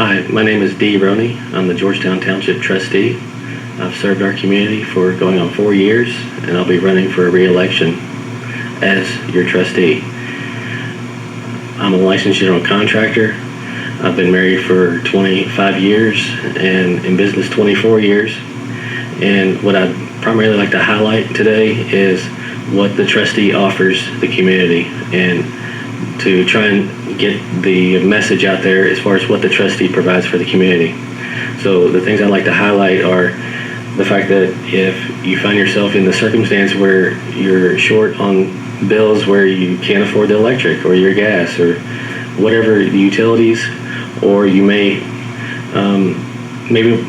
Hi, my name is Dee Roney. I'm the Georgetown Township Trustee. I've served our community for going on 4 years, and I'll be running for re-election as your trustee. I'm a licensed general contractor. I've been married for 25 years and in business 24 years. And what I'd primarily like to highlight today is what the trustee offers the community, and to try and get the message out there as far as what the trustee provides for the community. So the things I'd like to highlight are the fact that if you find yourself in the circumstance where you're short on bills, where you can't afford the electric or your gas or whatever the utilities, or you may maybe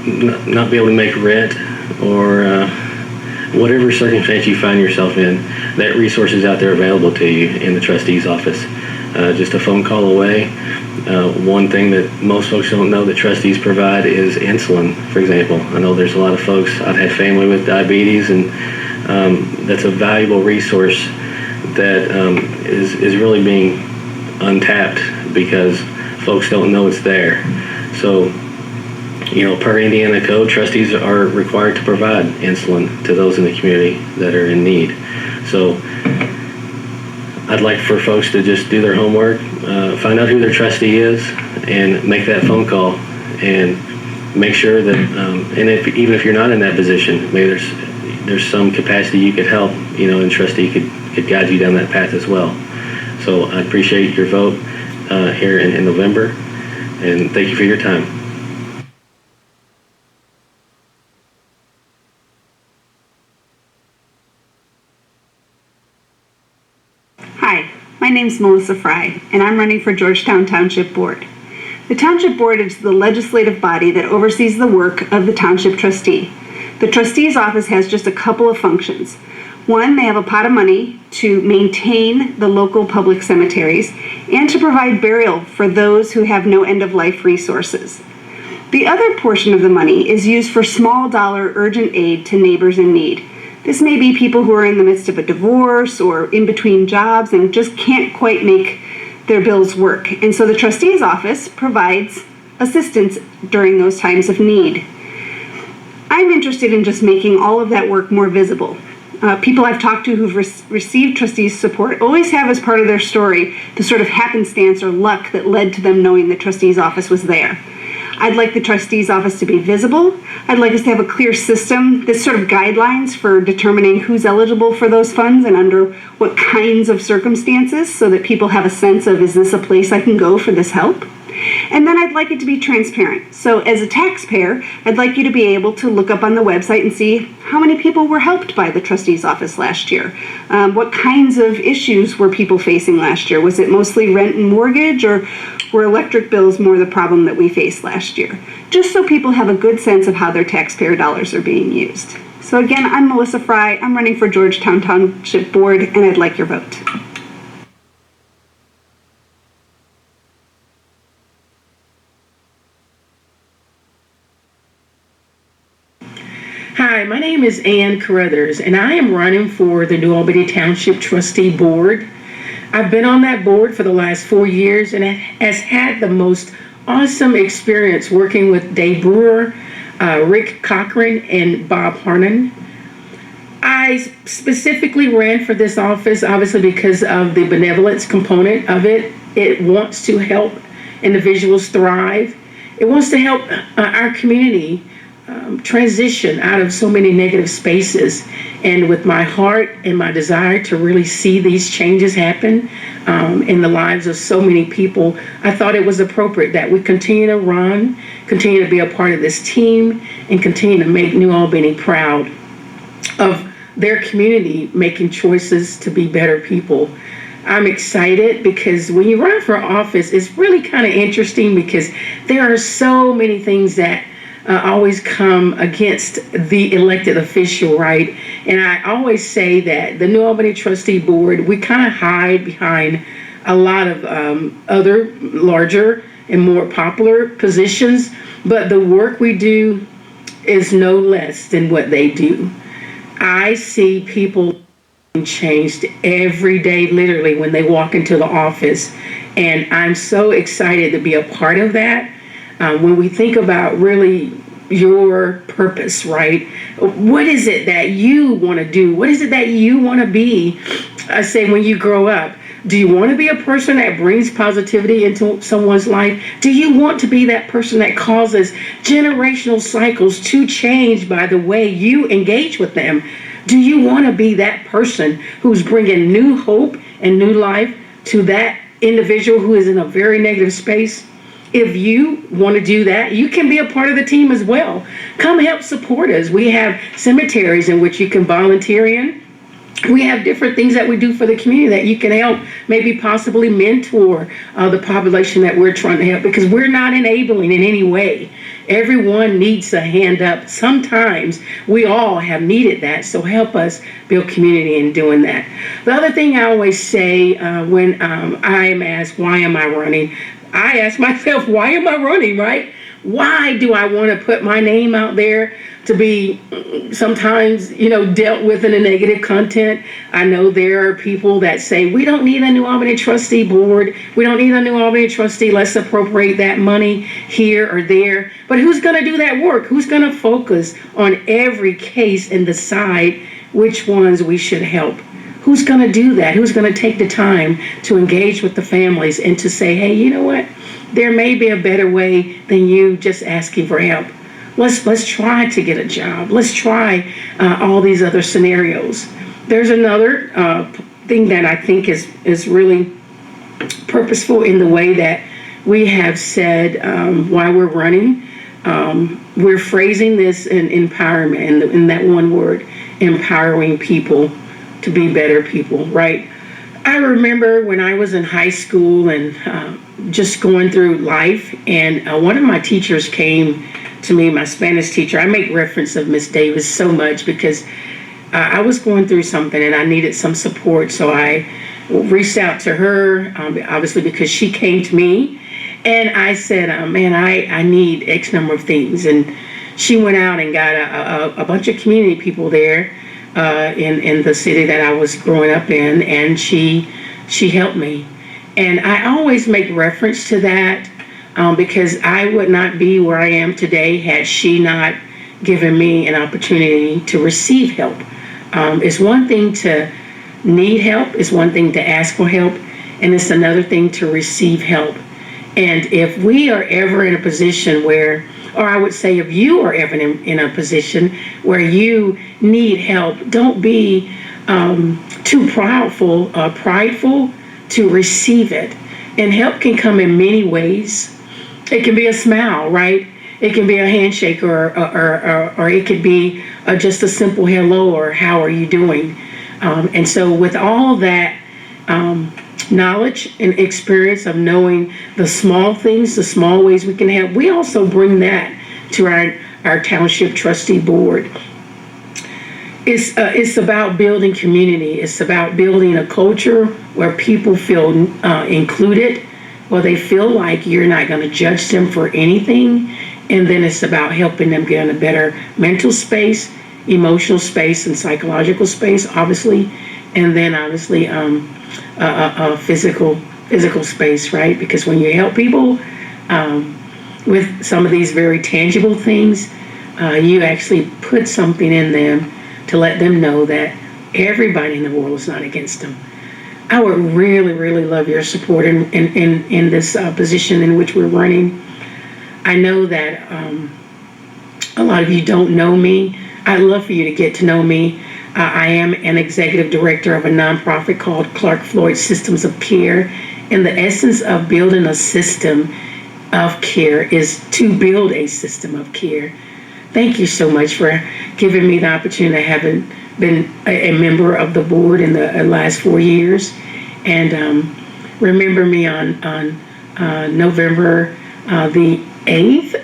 not be able to make rent, or whatever circumstance you find yourself in, that resource is out there available to you in the trustee's office. Just a phone call away. One thing that most folks don't know that trustees provide is insulin, for example. I know there's a lot of folks, I've had family with diabetes, and that's a valuable resource that is really being untapped because folks don't know it's there. So, you know, per Indiana code, trustees are required to provide insulin to those in the community that are in need. So I'd like for folks to just do their homework, find out who their trustee is, and make that phone call, and make sure that, and even if you're not in that position, maybe there's some capacity you could help, you know, and trustee could guide you down that path as well. So I appreciate your vote here in November, and thank you for your time. Hi, my name's Melissa Fry, and I'm running for Georgetown Township Board. The Township Board is the legislative body that oversees the work of the Township Trustee. The Trustee's office has just a couple of functions. One, they have a pot of money to maintain the local public cemeteries and to provide burial for those who have no end-of-life resources. The other portion of the money is used for small dollar urgent aid to neighbors in need. This may be people who are in the midst of a divorce or in between jobs and just can't quite make their bills work. And so the trustee's office provides assistance during those times of need. I'm interested in just making all of that work more visible. People I've talked to who've received trustees' support always have as part of their story the sort of happenstance or luck that led to them knowing the trustee's office was there. I'd like the trustee's office to be visible. I'd like us to have a clear system, this sort of guidelines for determining who's eligible for those funds and under what kinds of circumstances, so that people have a sense of, is this a place I can go for this help? And then I'd like it to be transparent. So as a taxpayer, I'd like you to be able to look up on the website and see how many people were helped by the trustee's office last year. What kinds of issues were people facing last year? Was it mostly rent and mortgage, or were electric bills more the problem that we faced last year? Just so people have a good sense of how their taxpayer dollars are being used. So again, I'm Melissa Fry. I'm running for Georgetown Township Board, and I'd like your vote. Hi, my name is Ann Carruthers, and I am running for the New Albany Township Trustee Board. I've been on that board for the last 4 years and has had the most awesome experience working with Dave Brewer, Rick Cochran, and Bob Harnan. I specifically ran for this office, obviously, because of the benevolence component of it. It wants to help individuals thrive. It wants to help our community transition out of so many negative spaces. And with my heart and my desire to really see these changes happen in the lives of so many people, I thought it was appropriate that we continue to run, continue to be a part of this team, and continue to make New Albany proud of their community making choices to be better people. I'm excited because when you run for office, it's really kind of interesting because there are so many things that always come against the elected official, right? And I always say that the New Albany Trustee Board, we kind of hide behind a lot of other larger and more popular positions, but the work we do is no less than what they do. I see people changed every day, literally, when they walk into the office, and I'm so excited to be a part of that. when we think about really your purpose, right? What is it that you want to do? What is it that you want to be? I say when you grow up, do you want to be a person that brings positivity into someone's life? Do you want to be that person that causes generational cycles to change by the way you engage with them? Do you want to be that person who's bringing new hope and new life to that individual who is in a very negative space? If you want to do that, you can be a part of the team as well. Come help support us. We have cemeteries in which you can volunteer in. We have different things that we do for the community that you can help, maybe possibly mentor the population that we're trying to help, because we're not enabling in any way. Everyone needs a hand up. Sometimes we all have needed that, so help us build community in doing that. The other thing I always say when I am asked, why am I running? I ask myself, why am I running, right? Why do I want to put my name out there to be sometimes, dealt with in a negative content? I know there are people that say, we don't need a New Albany trustee board. We don't need a New Albany trustee. Let's appropriate that money here or there. But who's going to do that work? Who's going to focus on every case and decide which ones we should help? Who's going to do that? Who's going to take the time to engage with the families and to say, hey, you know what? There may be a better way than you just asking for help. Let's try to get a job. Let's try all these other scenarios. There's another thing that I think is really purposeful in the way that we have said why we're running. We're phrasing this in empowerment, in that one word, empowering people to be better people, right? I remember when I was in high school and just going through life, and one of my teachers came to me, my Spanish teacher. I make reference of Miss Davis so much because I was going through something and I needed some support. So I reached out to her, obviously because she came to me, and I said, man, I need X number of things. And she went out and got a bunch of community people there in the city that I was growing up in, and she helped me. And I always make reference to that because I would not be where I am today had she not given me an opportunity to receive help. It's one thing to need help, it's one thing to ask for help, and it's another thing to receive help. And if we are ever in a position where, or I would say if you are ever in a position where you need help, don't be too prideful to receive it. And help can come in many ways. It can be a smile, right? It can be a handshake, or it could be just a simple hello or how are you doing? And so with all that knowledge and experience of knowing the small things, the small ways we can help, we also bring that to our Township Trustee Board. It's about building community. It's about building a culture where people feel included, where they feel like you're not going to judge them for anything. And then it's about helping them get in a better mental space, emotional space, and psychological space, obviously. And then obviously a physical space, right? Because when you help people with some of these very tangible things, you actually put something in them to let them know that everybody in the world is not against them. I would really, really love your support in this position in which we're running. I know that a lot of you don't know me. I'd love for you to get to know me. I am an executive director of a nonprofit called Clark Floyd Systems of Care. And the essence of building a system of care is to build a system of care. Thank you so much for giving me the opportunity. I haven't been a member of the board in the last 4 years. And remember me on November the 8th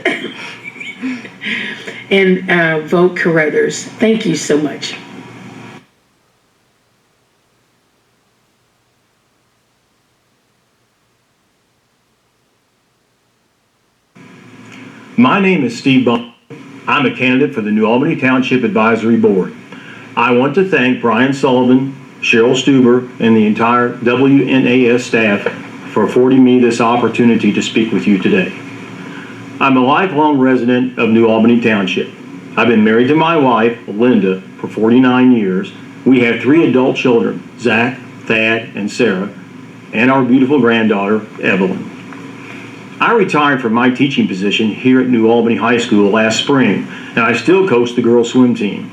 and vote Carruthers. Thank you so much. My name is Steve Bond. I'm a candidate for the New Albany Township Advisory Board. I want to thank Brian Sullivan, Cheryl Stuber, and the entire WNAS staff for affording me this opportunity to speak with you today. I'm a lifelong resident of New Albany Township. I've been married to my wife, Linda, for 49 years. We have 3 adult children, Zach, Thad, and Sarah, and our beautiful granddaughter, Evelyn. I retired from my teaching position here at New Albany High School last spring, and I still coach the girls' swim team.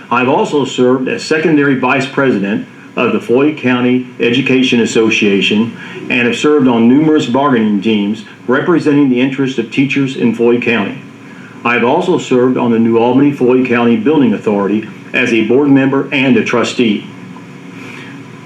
I've also served as secondary vice president of the Floyd County Education Association and have served on numerous bargaining teams representing the interests of teachers in Floyd County. I've also served on the New Albany Floyd County Building Authority as a board member and a trustee.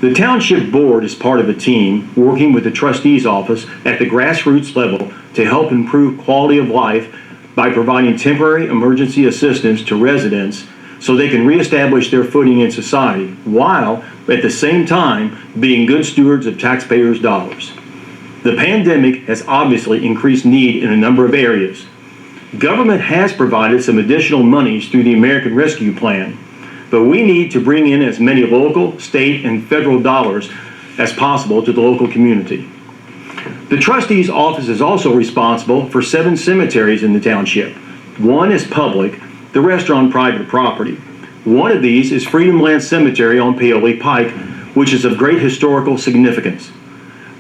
The Township Board is part of a team working with the trustee's office at the grassroots level to help improve quality of life by providing temporary emergency assistance to residents so they can reestablish their footing in society, while at the same time being good stewards of taxpayers' dollars. The pandemic has obviously increased need in a number of areas. Government has provided some additional monies through the American Rescue Plan, but we need to bring in as many local, state, and federal dollars as possible to the local community. The trustee's office is also responsible for 7 cemeteries in the township. 1 is public, the rest are on private property. One of these is Freedom Land Cemetery on Paoli Pike, which is of great historical significance.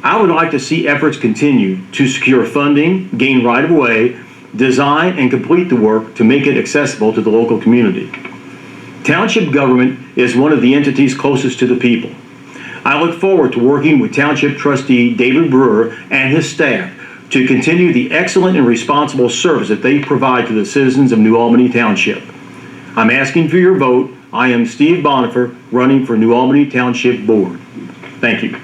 I would like to see efforts continue to secure funding, gain right-of-way, design and complete the work to make it accessible to the local community. Township government is one of the entities closest to the people. I look forward to working with Township Trustee David Brewer and his staff to continue the excellent and responsible service that they provide to the citizens of New Albany Township. I'm asking for your vote. I am Steve Bonifer, running for New Albany Township Board. Thank you.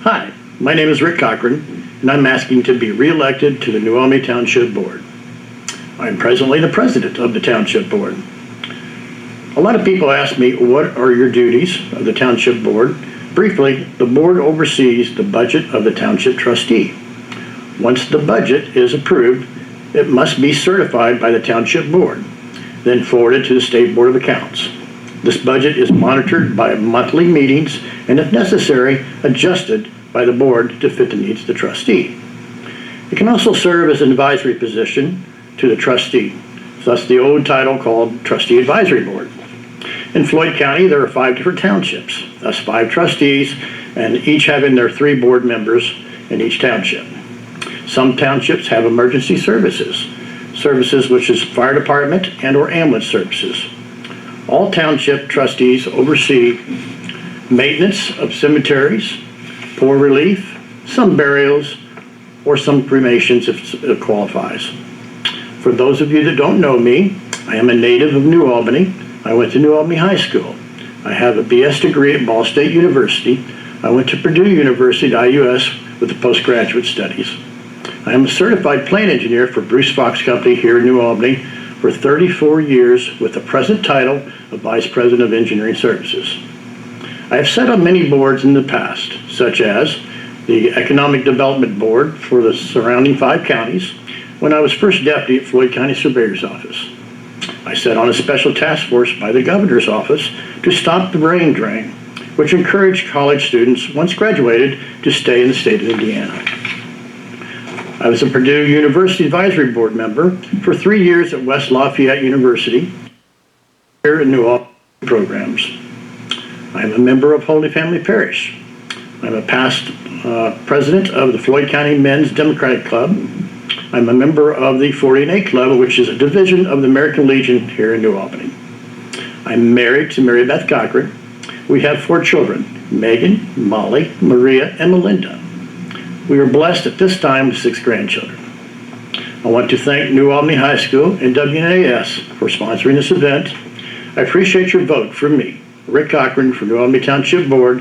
Hi, my name is Rick Cochran, and I'm asking to be re-elected to the New Albany Township Board. I'm presently the president of the Township Board. A lot of people ask me, what are your duties of the Township Board? Briefly, the board oversees the budget of the Township Trustee. Once the budget is approved, it must be certified by the Township Board, then forwarded to the State Board of Accounts. This budget is monitored by monthly meetings and, if necessary, adjusted by the board to fit the needs of the trustee. It can also serve as an advisory position to the trustee, thus the old title called Trustee Advisory Board. In Floyd County, there are 5 different townships, thus 5 trustees, and each having their 3 board members in each township. Some townships have emergency services which is fire department and or ambulance services. All township trustees oversee maintenance of cemeteries, poor relief, some burials, or some cremations if it qualifies. For those of you that don't know me, I am a native of New Albany. I went to New Albany High School. I have a BS degree at Ball State University. I went to Purdue University at IUS with the postgraduate studies. I am a certified plant engineer for Bruce Fox Company here in New Albany for 34 years with the present title of Vice President of Engineering Services. I have sat on many boards in the past, such as the Economic Development Board for the surrounding 5 counties when I was first deputy at Floyd County Surveyor's Office. I sat on a special task force by the Governor's Office to stop the brain drain, which encouraged college students, once graduated, to stay in the state of Indiana. I was a Purdue University Advisory Board member for 3 years at West Lafayette University, here in New Albany programs. I am a member of Holy Family Parish. I'm a past president of the Floyd County Men's Democratic Club. I'm a member of the 40&8 Club, which is a division of the American Legion here in New Albany. I'm married to Mary Beth Cochran. We have 4 children, Megan, Molly, Maria, and Melinda. We are blessed at this time with 6 grandchildren. I want to thank New Albany High School and WNAS for sponsoring this event. I appreciate your vote for me, Rick Cochran, for New Albany Township Board,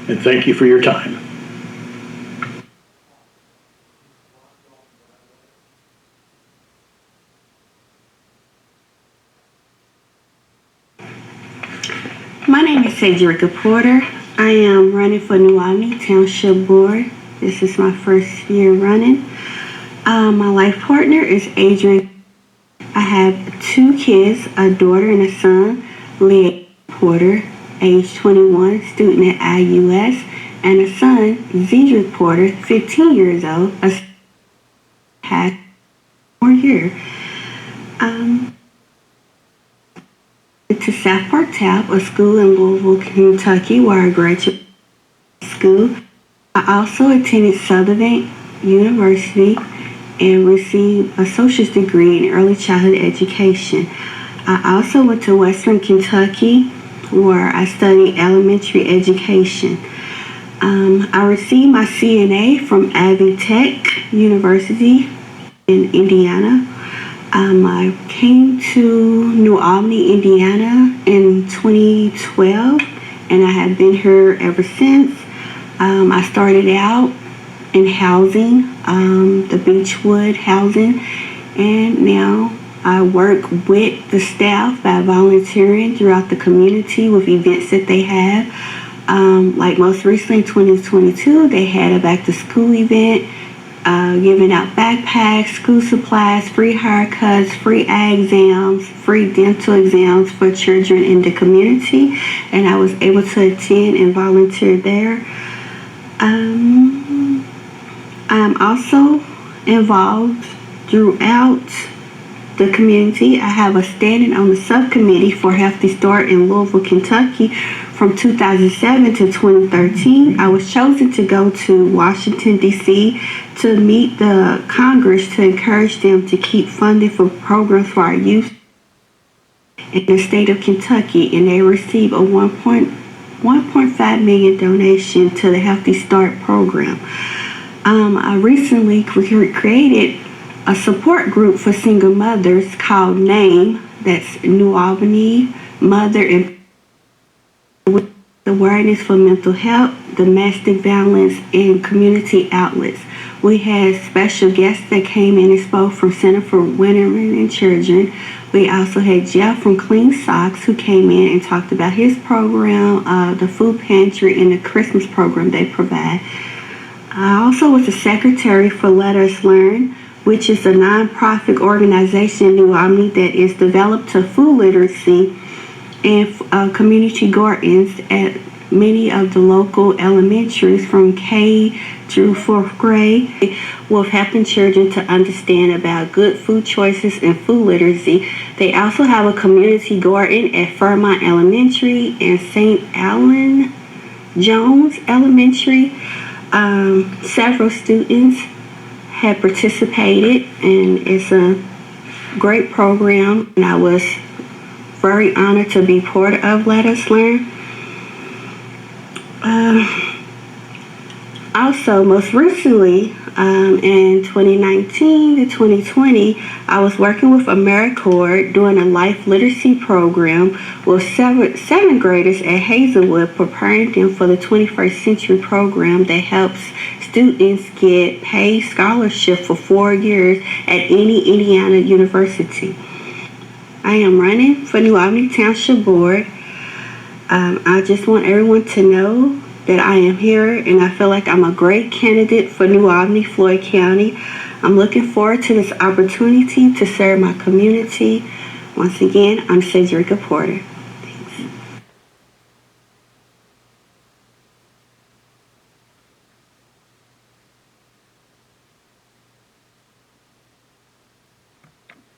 and thank you for your time. My name is Cedrica Porter. I am running for New Albany Township Board. This is my first year running. My life partner is Adrian. I have 2 kids, a daughter and a son. Leah Porter, age 21, student at IUS, and a son, Zedric Porter, 15 years old, a had 4 year. To South Park Tap, a school in Louisville, Kentucky, where I graduated school. I also attended Sutherland University and received a associate's degree in early childhood education. I also went to Western Kentucky, where I studied elementary education. I received my CNA from Ivy Tech University in Indiana. I came to New Albany, Indiana in 2012, and I have been here ever since. I started out in housing, the Beechwood housing, and now I work with the staff by volunteering throughout the community with events that they have. Like most recently in 2022, they had a back to school event, giving out backpacks, school supplies, free haircuts, free eye exams, free dental exams for children in the community, and I was able to attend and volunteer there. I'm also involved throughout the community. I have a standing on the subcommittee for Healthy Start in Louisville, Kentucky from 2007 to 2013. I was chosen to go to Washington, D.C. to meet the Congress to encourage them to keep funding for programs for our youth in the state of Kentucky, and they received a 1.5 million donation to the Healthy Start program. I recently created a support group for single mothers called NAME, that's New Albany Mother and Awareness for Mental Health, Domestic Violence, and Community Outlets. We had special guests that came in and spoke from Center for Women and Children. We also had Jeff from Clean Socks who came in and talked about his program, the food pantry, and the Christmas program they provide. I also was the secretary for Let Us Learn, which is a nonprofit organization in New Albany that is developed to food literacy and community gardens at many of the local elementaries from K through 4th grade, with helping children to understand about good food choices and food literacy. They also have a community garden at Fairmont Elementary and St. Alan Jones Elementary. Several students have participated, and it's a great program, and I was very honored to be part of Let Us Learn. Also, most recently, in 2019 to 2020, I was working with AmeriCorps doing a life literacy program with seventh graders at Hazelwood, preparing them for the 21st century program that helps students get paid scholarship for 4 years at any Indiana university. I am running for New Albany Township Board. I just want everyone to know that I am here, and I feel like I'm a great candidate for New Albany, Floyd County. I'm looking forward to this opportunity to serve my community. Once again, I'm Cedrica Porter.